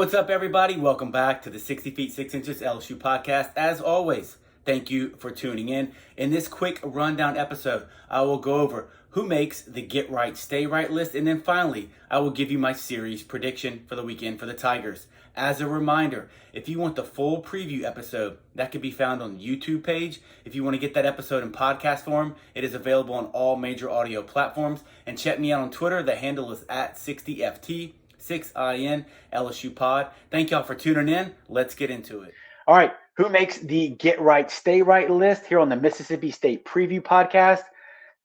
what's up, everybody? Welcome back to the 60 Feet 6 Inches LSU podcast. As always, thank you for tuning in. In this quick rundown episode, I will go over who makes the Get Right, Stay Right list, and then finally, I will give you my series prediction for the weekend for the Tigers. As a reminder, if you want the full preview episode, that can be found on the YouTube page. If you want to get that episode in podcast form, it is available on all major audio platforms. And check me out on Twitter. The handle is at 60FT. 6IN LSU Pod. Thank y'all for tuning in. Let's get into it. All right. Who makes the Get Right, Stay Right list here on the Mississippi State Preview podcast?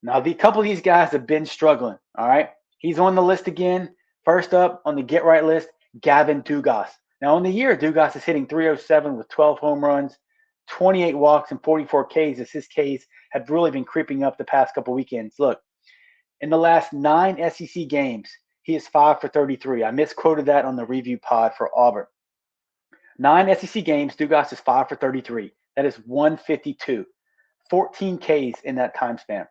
Now, a couple of these guys have been struggling. All right. He's on the list again. First up on the Get Right list, Gavin Dugas. Now, on the year, Dugas is hitting .307 with 12 home runs, 28 walks, and 44 Ks as his Ks have really been creeping up the past couple weekends. Look, in the last 9 SEC games, he is 5 for 33. I misquoted that on the review pod for Auburn. 9 SEC games, Dugas is 5 for 33. That is 152. 14 Ks in that time span.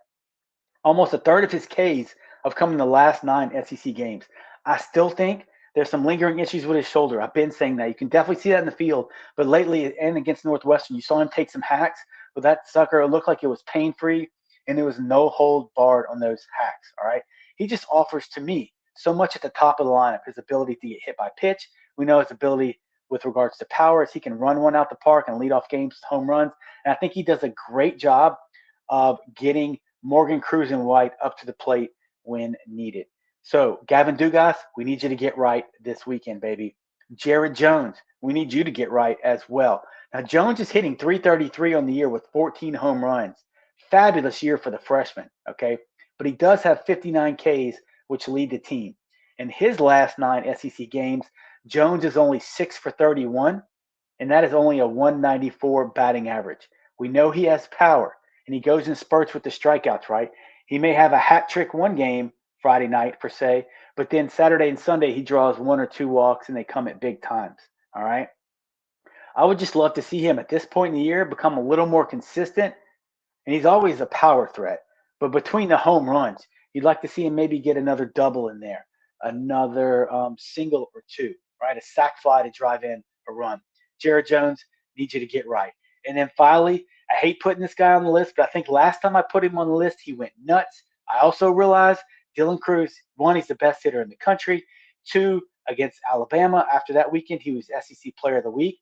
Almost a third of his Ks have come in the last 9 SEC games. I still think there's some lingering issues with his shoulder. I've been saying that. You can definitely see that in the field. But lately, and against Northwestern, you saw him take some hacks. But that sucker, it looked like it was pain-free, and there was no hold barred on those hacks. All right. He just offers to me so much at the top of the lineup. His ability to get hit by pitch. We know his ability with regards to power, as he can run one out the park and lead off games with home runs. And I think he does a great job of getting Morgan Cruz and White up to the plate when needed. So, Gavin Dugas, we need you to get right this weekend, baby. Jared Jones, we need you to get right as well. Now, Jones is hitting .333 on the year with 14 home runs. Fabulous year for the freshman, okay? But he does have 59 Ks, which lead the team. In his last 9 SEC games, Jones is only 6 for 31, and that is only a 194 batting average. We know he has power, and he goes in spurts with the strikeouts, right? He may have a hat trick one game, Friday night per se, but then Saturday and Sunday he draws 1 or 2 walks, and they come at big times, all right? I would just love to see him at this point in the year become a little more consistent, and he's always a power threat. But between the home runs, you'd like to see him maybe get another double in there, another single or 2, right? A sac fly to drive in a run. Jared Jones, need you to get right. And then finally, I hate putting this guy on the list, but I think last time I put him on the list, he went nuts. I also realized Dylan Cruz, 1, he's the best hitter in the country. 2, against Alabama. After that weekend, he was SEC Player of the Week.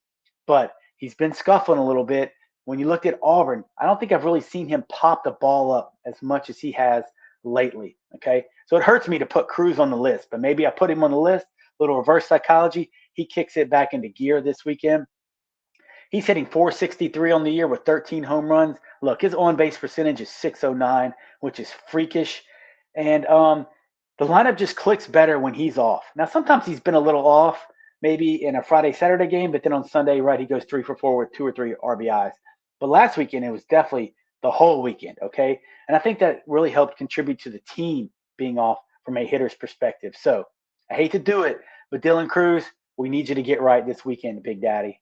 But he's been scuffling a little bit. When you looked at Auburn, I don't think I've really seen him pop the ball up as much as he has lately, okay? So it hurts me to put Cruz on the list, but maybe I put him on the list, little reverse psychology. He kicks it back into gear this weekend. He's hitting .463 on the year with 13 home runs. Look, his on-base percentage is .609, which is freakish. And the lineup just clicks better when he's off. Now, sometimes he's been a little off, maybe in a Friday, Saturday game, but then on Sunday, right, he goes 3 for 4 with 2 or 3 RBIs. But last weekend, it was definitely the whole weekend, okay? And I think that really helped contribute to the team being off from a hitter's perspective. So I hate to do it, but Dylan Cruz, we need you to get right this weekend, Big Daddy.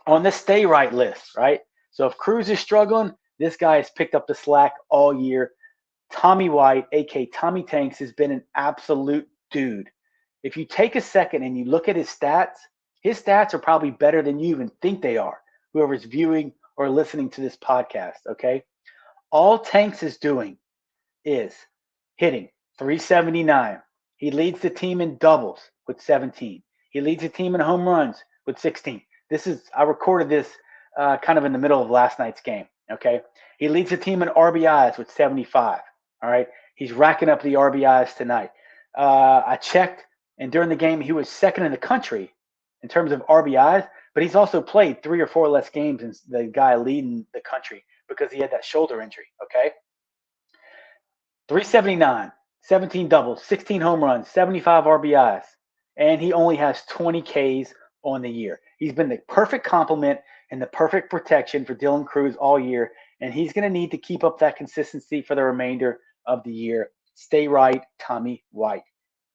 On the stay right list, right? So if Cruz is struggling, this guy has picked up the slack all year. Tommy White, a.k.a. Tommy Tanks, has been an absolute dude. If you take a second and you look at his stats are probably better than you even think they are, whoever's viewing or listening to this podcast, okay? All Tanks is doing is hitting .379. He leads the team in doubles with 17. He leads the team in home runs with 16. I recorded this kind of in the middle of last night's game, okay? He leads the team in RBIs with 75, all right? He's racking up the RBIs tonight. I checked, and during the game, he was second in the country in terms of RBIs, but he's also played 3 or 4 less games than the guy leading the country because he had that shoulder injury, okay? .379, 17 doubles, 16 home runs, 75 RBIs, and he only has 20 Ks on the year. He's been the perfect complement and the perfect protection for Dylan Cruz all year, and he's going to need to keep up that consistency for the remainder of the year. Stay right, Tommy White.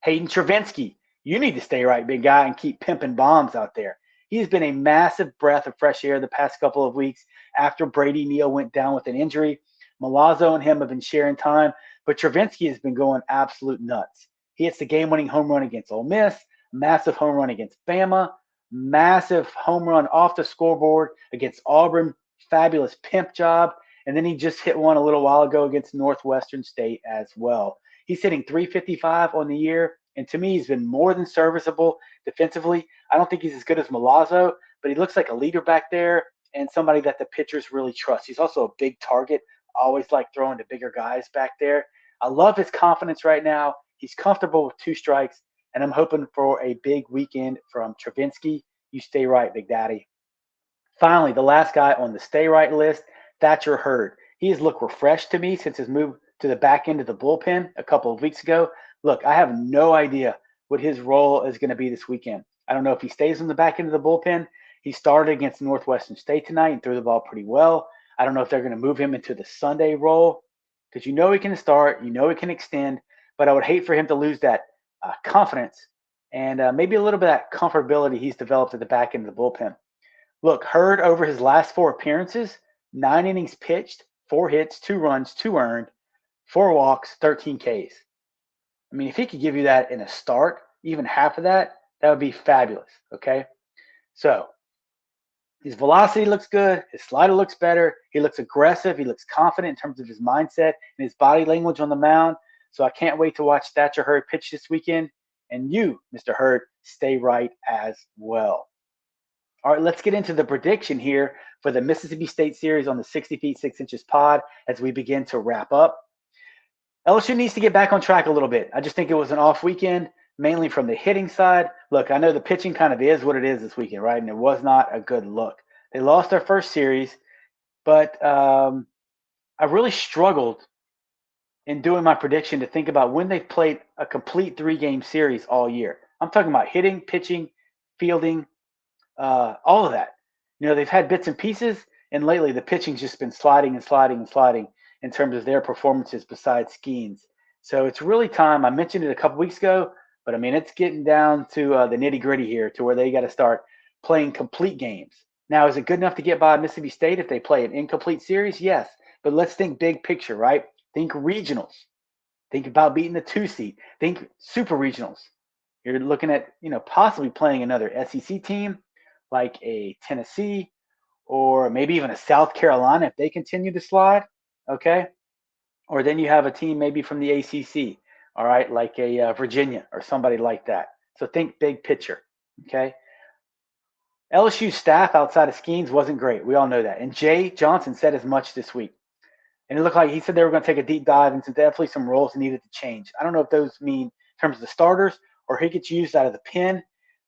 Hayden Travinski, you need to stay right, big guy, and keep pimping bombs out there. He's been a massive breath of fresh air the past couple of weeks after Brady Neal went down with an injury. Milazzo and him have been sharing time, but Travinski has been going absolute nuts. He hits the game-winning home run against Ole Miss. massive home run against Bama, massive home run off the scoreboard against Auburn, fabulous pimp job, and then he just hit one a little while ago against Northwestern State as well. He's hitting 355 on the year, and to me, he's been more than serviceable defensively. I don't think he's as good as Milazzo, but he looks like a leader back there and somebody that the pitchers really trust. He's also a big target. I always like throwing to bigger guys back there. I love his confidence right now. He's comfortable with 2 strikes, and I'm hoping for a big weekend from Travinsky. You stay right, Big Daddy. Finally, the last guy on the stay right list, Thatcher Hurd. He has looked refreshed to me since his move to the back end of the bullpen a couple of weeks ago. Look, I have no idea what his role is going to be this weekend. I don't know if he stays on the back end of the bullpen. He started against Northwestern State tonight and threw the ball pretty well. I don't know if they're going to move him into the Sunday role because he can start, he can extend, but I would hate for him to lose that confidence and maybe a little bit of that comfortability he's developed at the back end of the bullpen. Look, Hurd over his last 4 appearances, 9 innings pitched, 4 hits, 2 runs, 2 earned, 4 walks, 13 Ks. I mean, if he could give you that in a start, even half of that, that would be fabulous, okay? So his velocity looks good. His slider looks better. He looks aggressive. He looks confident in terms of his mindset and his body language on the mound. So I can't wait to watch Thatcher Hurd pitch this weekend. And you, Mr. Hurd, stay right as well. All right, let's get into the prediction here for the Mississippi State series on the 60 feet 6 inches pod as we begin to wrap up. LSU needs to get back on track a little bit. I just think it was an off weekend, mainly from the hitting side. Look, I know the pitching kind of is what it is this weekend, right? And it was not a good look. They lost their first series, but I really struggled in doing my prediction to think about when they've played a complete 3-game series all year. I'm talking about hitting, pitching, fielding, all of that. They've had bits and pieces, and lately the pitching's just been sliding and sliding and sliding in terms of their performances besides Skenes. So it's really time. I mentioned it a couple weeks ago, but I mean, it's getting down to the nitty gritty here to where they got to start playing complete games. Now, is it good enough to get by Mississippi State if they play an incomplete series? Yes, but let's think big picture, right? Think regionals. Think about beating the 2 seed. Think super regionals. You're looking at, possibly playing another SEC team like a Tennessee or maybe even a South Carolina if they continue to slide, okay? Or then you have a team maybe from the ACC, all right, like a Virginia or somebody like that. So think big picture, okay? LSU staff outside of Skenes wasn't great. We all know that. And Jay Johnson said as much this week. And it looked like he said they were going to take a deep dive into definitely some roles needed to change. I don't know if those mean in terms of the starters or he gets used out of the pen,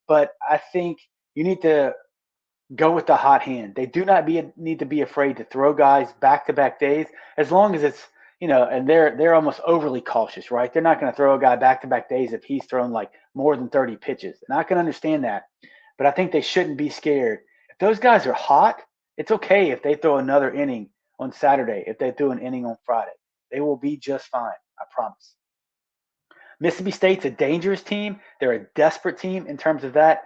but I think you need to go with the hot hand. They do not need to be afraid to throw guys back-to-back days as long as it's, and they're almost overly cautious, right? They're not going to throw a guy back-to-back days if he's thrown like more than 30 pitches. And I can understand that, but I think they shouldn't be scared. If those guys are hot, it's okay if they throw another inning on Saturday, if they do an inning on Friday. They will be just fine, I promise. Mississippi State's a dangerous team. They're a desperate team in terms of that.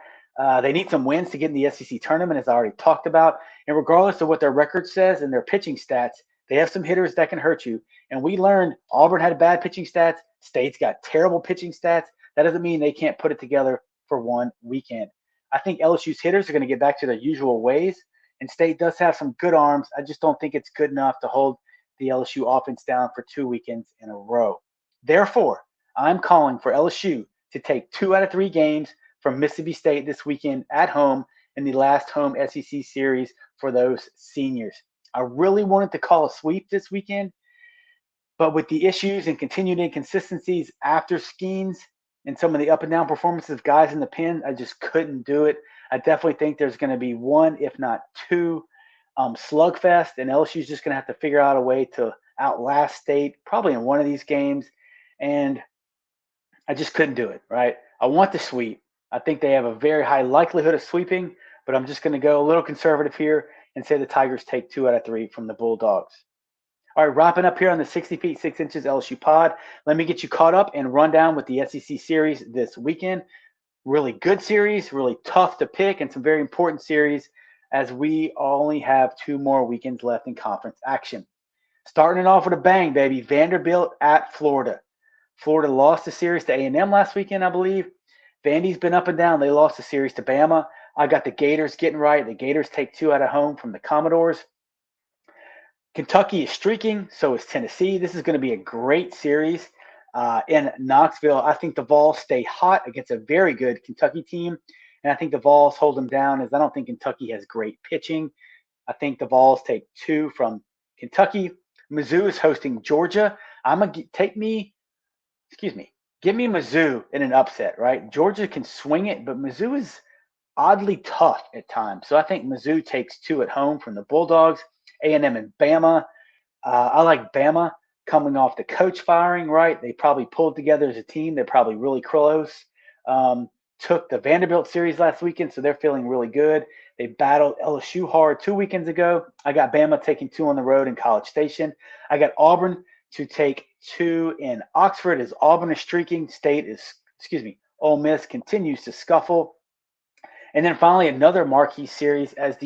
They need some wins to get in the SEC tournament, as I already talked about. And regardless of what their record says and their pitching stats, they have some hitters that can hurt you. And we learned Auburn had bad pitching stats. State's got terrible pitching stats. That doesn't mean they can't put it together for one weekend. I think LSU's hitters are going to get back to their usual ways. And State does have some good arms. I just don't think it's good enough to hold the LSU offense down for 2 weekends in a row. Therefore, I'm calling for LSU to take 2 out of 3 games from Mississippi State this weekend at home in the last home SEC series for those seniors. I really wanted to call a sweep this weekend, but with the issues and continued inconsistencies after Skenes and some of the up and down performances of guys in the pen, I just couldn't do it. I definitely think there's going to be 1, if not 2, slugfest, and LSU's just going to have to figure out a way to outlast State, probably in one of these games, and I just couldn't do it, right? I want the sweep. I think they have a very high likelihood of sweeping, but I'm just going to go a little conservative here and say the Tigers take 2 out of 3 from the Bulldogs. All right, wrapping up here on the 60 feet 6 inches LSU pod. Let me get you caught up and run down with the SEC series this weekend. Really good series, really tough to pick, and some very important series as we only have 2 more weekends left in conference action. Starting it off with a bang, baby. Vanderbilt at Florida. Florida lost the series to A&M last weekend, I believe. Vandy's been up and down. They lost the series to Bama. I got the Gators getting right. The Gators take 2 out of home from the Commodores. Kentucky is streaking, so is Tennessee. This is going to be a great series in Knoxville. I think the Vols stay hot against a very good Kentucky team, and I think the Vols hold them down as I don't think Kentucky has great pitching. I think the Vols take 2 from Kentucky. Mizzou is hosting Georgia. Give me Mizzou in an upset, right? Georgia can swing it, but Mizzou is oddly tough at times. So I think Mizzou takes 2 at home from the Bulldogs. A&M and Bama. I like Bama coming off the coach firing, right? They probably pulled together as a team. They're probably really close. Took the Vanderbilt series last weekend, so they're feeling really good. They battled LSU hard 2 weekends ago. I got Bama taking 2 on the road in College Station. I got Auburn to take 2 in Oxford as Auburn is streaking. Ole Miss continues to scuffle. And then finally, another marquee series as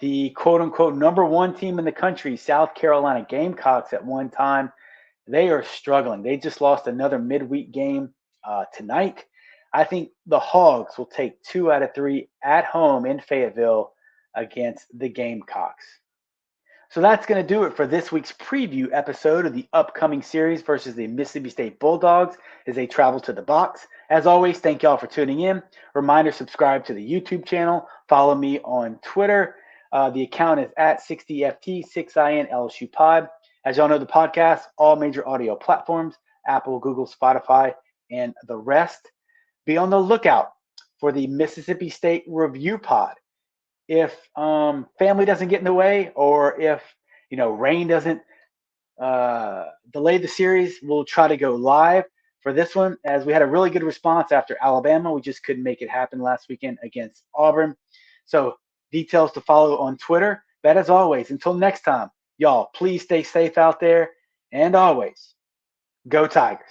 the quote-unquote number 1 team in the country, South Carolina Gamecocks at one time. They are struggling. They just lost another midweek game tonight. I think the Hogs will take 2 out of 3 at home in Fayetteville against the Gamecocks. So that's going to do it for this week's preview episode of the upcoming series versus the Mississippi State Bulldogs as they travel to the box. As always, thank y'all for tuning in. Reminder, subscribe to the YouTube channel. Follow me on Twitter. The account is at 60FT6IN LSU Pod. As y'all know, the podcast, all major audio platforms, Apple, Google, Spotify, and the rest. Be on the lookout for the Mississippi State Review Pod. If family doesn't get in the way, or if rain doesn't delay the series, we'll try to go live for this one, as we had a really good response after Alabama. We just couldn't make it happen last weekend against Auburn. So details to follow on Twitter. But as always, until next time, y'all, please stay safe out there. And always, go Tigers.